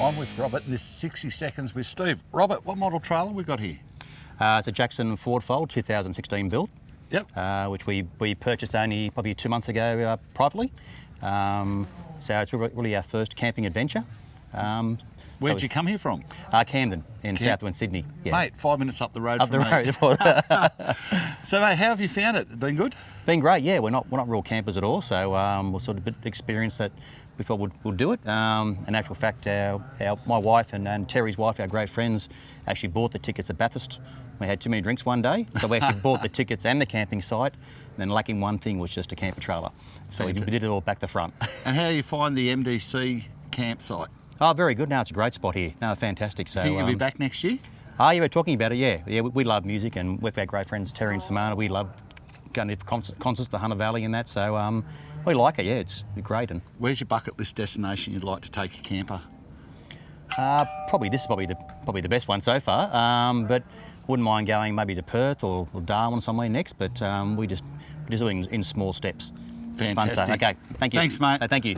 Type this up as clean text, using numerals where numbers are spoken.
I'm with Robert and this is 60 Seconds with Steve. Robert, what model trailer we got here? It's a Jackson Ford Fold 2016 build. Yep. Which we purchased only probably 2 months ago privately. So it's really our first camping adventure. Where'd you come here from? Camden in southwest Sydney. Yeah. Mate, 5 minutes up the road from me. So mate, how have you found it? Been good? Been great, yeah. We're not real campers at all, so we're sort of a bit experienced that we thought we'll do it. In actual fact, my wife and Terry's wife, our great friends, actually bought the tickets at Bathurst. We had too many drinks one day, so we actually bought the tickets and the camping site, and then lacking one thing was just a camper trailer. So we did it all back to front. And how do you find the MDC campsite? Oh, very good. No, it's a great spot here. No, fantastic. So think you'll be back next year? Oh, yeah, we're talking about it, yeah. Yeah, we love music, and with our great friends Terry and Samana, we love going to concerts, the Hunter Valley and that, so we like it, yeah, it's great. And where's your bucket list destination you'd like to take your camper? This is probably the best one so far, but wouldn't mind going maybe to Perth or Darwin somewhere next, but we just do it in small steps. Fantastic. Fun, so, okay, thank you. Thanks, mate. Thank you.